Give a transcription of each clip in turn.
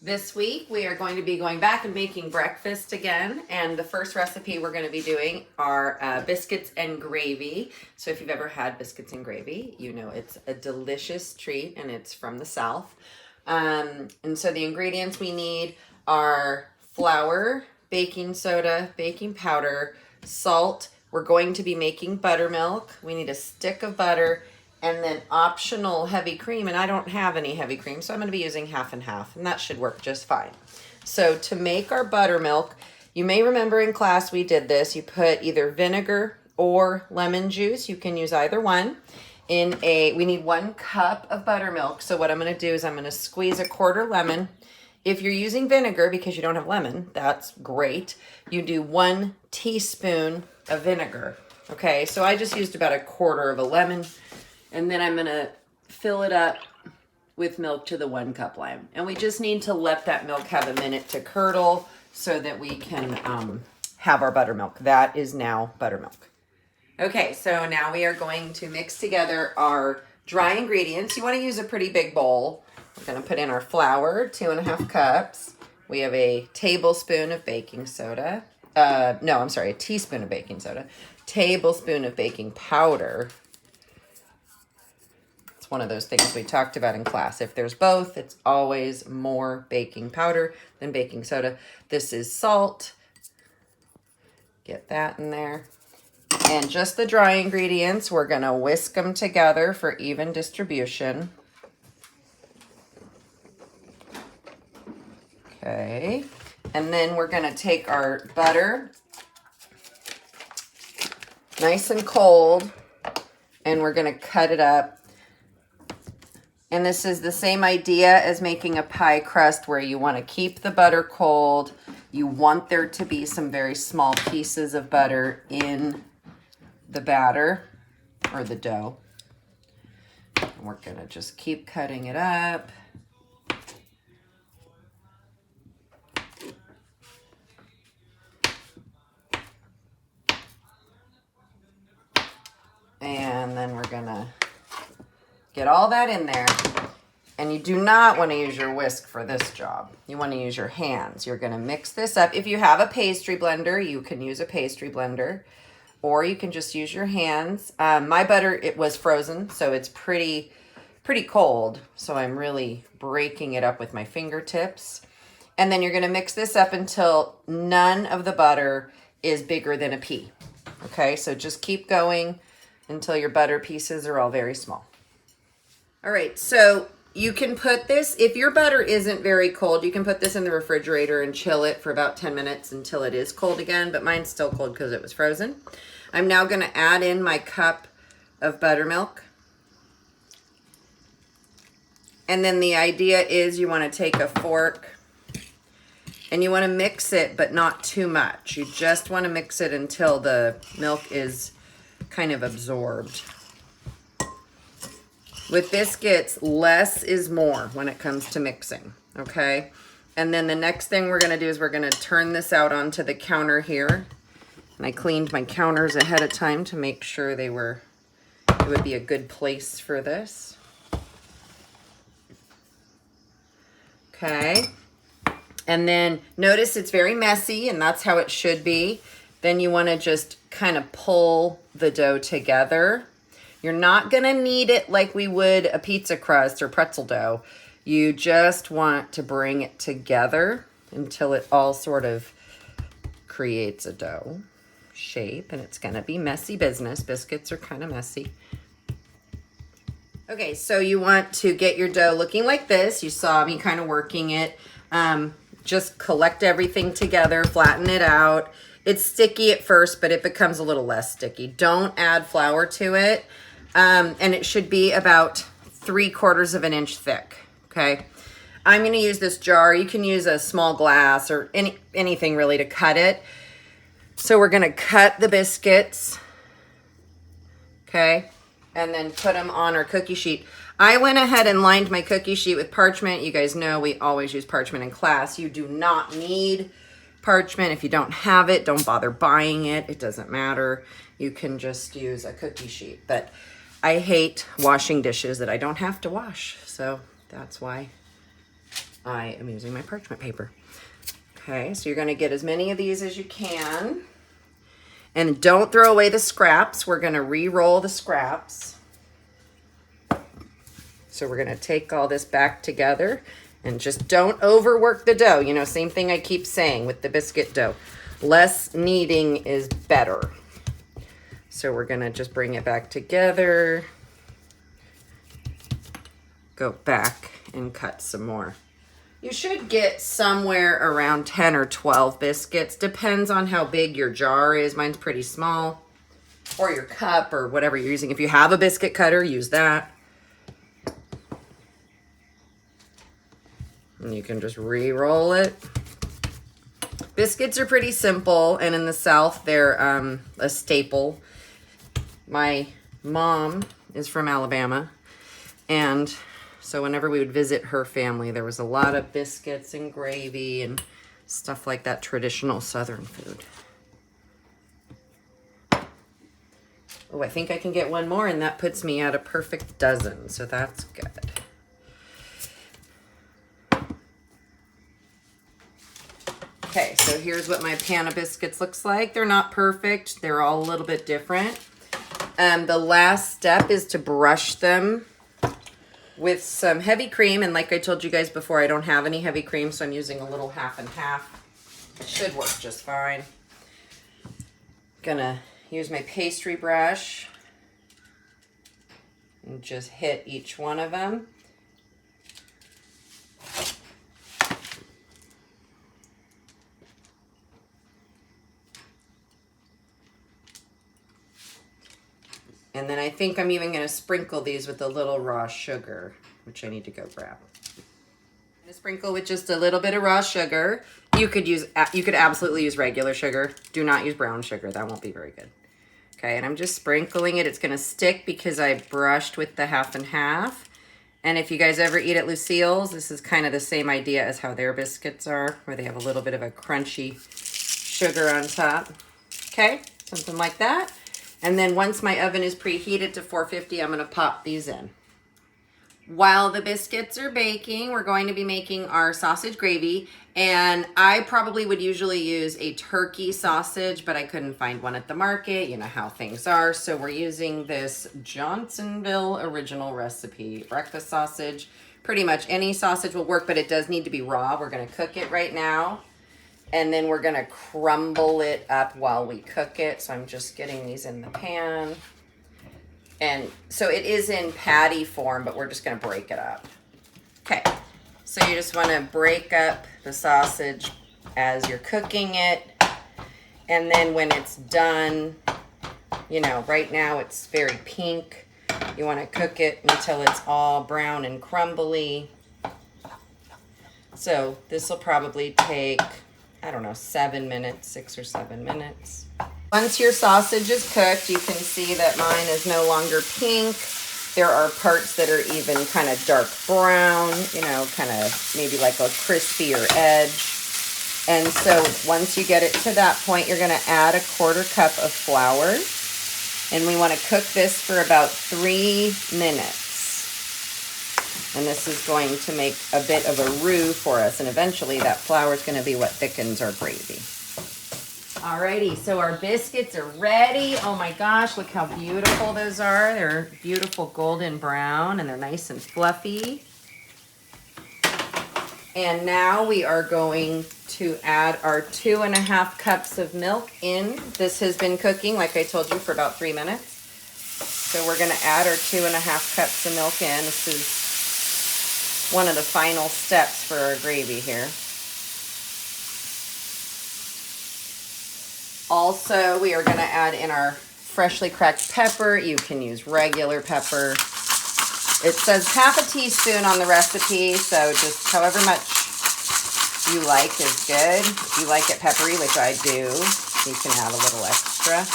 This week we are going to be going back and making breakfast again, and the first recipe we're going to be doing are biscuits and gravy. So if you've ever had biscuits and gravy, you know it's a delicious treat, and it's from the South. And so the ingredients we need are flour, baking soda, baking powder, salt. We're going to be making buttermilk. We need a stick of butter, and then optional heavy cream, and I don't have any heavy cream, so I'm going to be using half and half, and that should work just fine. So to make our buttermilk, you may remember in class we did this. You put either vinegar or lemon juice. You can use either one. We need 1 cup of buttermilk. So what I'm going to do is I'm going to squeeze a quarter lemon. If you're using vinegar because you don't have lemon, that's great. You do 1 teaspoon of vinegar. Okay, so I just used about a quarter of a lemon. And then I'm going to fill it up with milk to the 1 cup line. And we just need to let that milk have a minute to curdle so that we can have our buttermilk. That is now buttermilk. Okay, so now we are going to mix together our dry ingredients. You want to use a pretty big bowl. We're going to put in our flour, 2.5 cups. We have a tablespoon of baking soda. A teaspoon of baking soda. Tablespoon of baking powder. One of those things we talked about in class. If there's both, it's always more baking powder than baking soda. This is salt. Get that in there. And just the dry ingredients, we're going to whisk them together for even distribution. Okay. And then we're going to take our butter, nice and cold, and we're going to cut it up. And this is the same idea as making a pie crust, where you want to keep the butter cold. You want there to be some very small pieces of butter in the batter or the dough. And we're going to just keep cutting it up. And then we're going to get all that in there. And you do not want to use your whisk for this job. You want to use your hands. You're going to mix this up. If you have a pastry blender, you can use a pastry blender, or you can just use your hands. My butter, it was frozen, so it's pretty cold. So I'm really breaking it up with my fingertips. And then you're going to mix this up until none of the butter is bigger than a pea. Okay, so just keep going until your butter pieces are all very small. All right, so you can put this, if your butter isn't very cold, you can put this in the refrigerator and chill it for about 10 minutes until it is cold again, but mine's still cold because it was frozen. I'm now going to add in my cup of buttermilk. And then the idea is you want to take a fork and you want to mix it, but not too much. You just want to mix it until the milk is kind of absorbed. With biscuits, less is more when it comes to mixing, okay? And then the next thing we're going to do is we're going to turn this out onto the counter here. And I cleaned my counters ahead of time to make sure it would be a good place for this. Okay. And then notice it's very messy, and that's how it should be. Then you want to just kind of pull the dough together. You're not going to knead it like we would a pizza crust or pretzel dough. You just want to bring it together until it all sort of creates a dough shape, and it's going to be messy business. Biscuits are kind of messy. Okay, so you want to get your dough looking like this. You saw me kind of working it. Just collect everything together, flatten it out. It's sticky at first, but it becomes a little less sticky. Don't add flour to it. And it should be about 3/4 of an inch thick, okay? I'm going to use this jar. You can use a small glass or anything really to cut it. So we're going to cut the biscuits, okay? And then put them on our cookie sheet. I went ahead and lined my cookie sheet with parchment. You guys know we always use parchment in class. You do not need parchment. If you don't have it, don't bother buying it. It doesn't matter. You can just use a cookie sheet. But I hate washing dishes that I don't have to wash. So that's why I am using my parchment paper. Okay, so you're gonna get as many of these as you can. And don't throw away the scraps. We're gonna re-roll the scraps. So we're gonna take all this back together and just don't overwork the dough. You know, same thing I keep saying with the biscuit dough. Less kneading is better. So we're gonna just bring it back together. Go back and cut some more. You should get somewhere around 10 or 12 biscuits. Depends on how big your jar is. Mine's pretty small. Or your cup or whatever you're using. If you have a biscuit cutter, use that. And you can just re-roll it. Biscuits are pretty simple, and in the South, they're a staple. My mom is from Alabama, and so whenever we would visit her family, there was a lot of biscuits and gravy and stuff like that, traditional Southern food. Oh, I think I can get one more, and that puts me at a perfect dozen, so that's good. Okay, so here's what my pan of biscuits looks like. They're not perfect. They're all a little bit different. The last step is to brush them with some heavy cream. And like I told you guys before, I don't have any heavy cream, so I'm using a little half and half. It should work just fine. Gonna use my pastry brush and just hit each one of them. And then I think I'm even going to sprinkle these with a little raw sugar, which I need to go grab. I'm going to sprinkle with just a little bit of raw sugar. You could absolutely use regular sugar. Do not use brown sugar. That won't be very good. Okay, and I'm just sprinkling it. It's going to stick because I brushed with the half and half. And if you guys ever eat at Lucille's, this is kind of the same idea as how their biscuits are, where they have a little bit of a crunchy sugar on top. Okay, something like that. And then once my oven is preheated to 450, I'm gonna pop these in. While the biscuits are baking, we're going to be making our sausage gravy. And I probably would usually use a turkey sausage, but I couldn't find one at the market. You know how things are. So we're using this Johnsonville original recipe breakfast sausage. Pretty much any sausage will work, but it does need to be raw. We're gonna cook it right now. And then we're gonna crumble it up while we cook it. So I'm just getting these in the pan. And so it is in patty form, but we're just gonna break it up. Okay, so you just wanna break up the sausage as you're cooking it. And then when it's done, you know, right now it's very pink. You wanna cook it until it's all brown and crumbly. So this will probably take, I don't know, 7 minutes, 6 or 7 minutes. Once your sausage is cooked, you can see that mine is no longer pink. There are parts that are even kind of dark brown, you know, kind of maybe like a crispier edge. And so once you get it to that point, you're gonna add 1/4 cup of flour. And we wanna cook this for about 3 minutes. And this is going to make a bit of a roux for us. And eventually that flour is going to be what thickens our gravy. Alrighty, so our biscuits are ready. Oh my gosh, look how beautiful those are. They're beautiful golden brown and they're nice and fluffy. And now we are going to add our 2½ cups of milk in. This has been cooking, like I told you, for about 3 minutes. So we're going to add our 2½ cups of milk in. This is one of the final steps for our gravy here. Also, we are going to add in our freshly cracked pepper. You can use regular pepper. It says ½ teaspoon on the recipe, so just however much you like is good. If you like it peppery, which I do, you can add a little extra.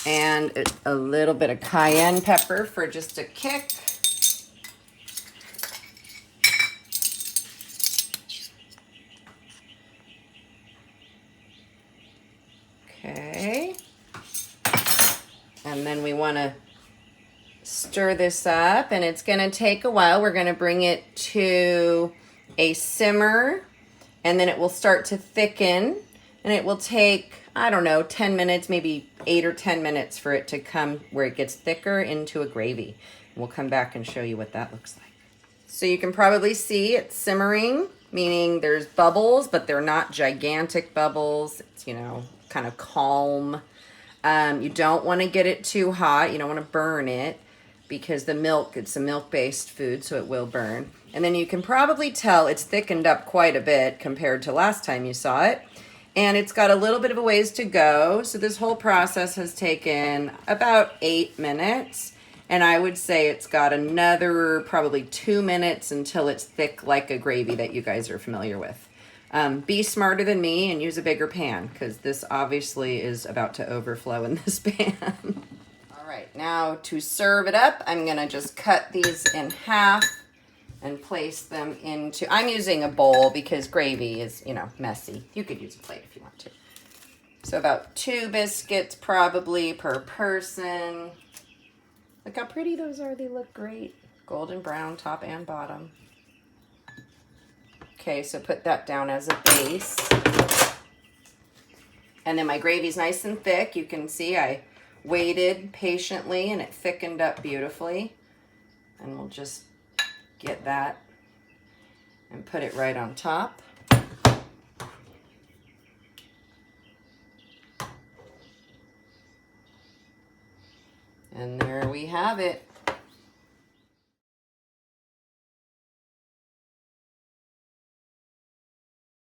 And a little bit of cayenne pepper for just a kick. Okay. And then then we want to stir this up, and it's going to take a while. We're going to bring it to a simmer, and then it will start to thicken, and it will take, I don't know, 10 minutes, maybe 8 or 10 minutes for it to come where it gets thicker into a gravy. We'll come back and show you what that looks like. So you can probably see it's simmering, meaning there's bubbles, but they're not gigantic bubbles. It's, you know, kind of calm. You don't want to get it too hot. You don't want to burn it, because the milk, it's a milk-based food, so it will burn. And then you can probably tell it's thickened up quite a bit compared to last time you saw it. And it's got a little bit of a ways to go. So this whole process has taken about 8 minutes. And I would say it's got another probably 2 minutes until it's thick like a gravy that you guys are familiar with. Be smarter than me and use a bigger pan, because this obviously is about to overflow in this pan. All right, now to serve it up, I'm gonna just cut these in half and place them into, I'm using a bowl because gravy is, you know, messy. You could use a plate if you want to. So about 2 biscuits probably per person. Look how pretty those are, they look great. Golden brown, top and bottom. Okay, so put that down as a base. And then my gravy's nice and thick. You can see I waited patiently and it thickened up beautifully. And we'll just get that and put it right on top. And there we have it.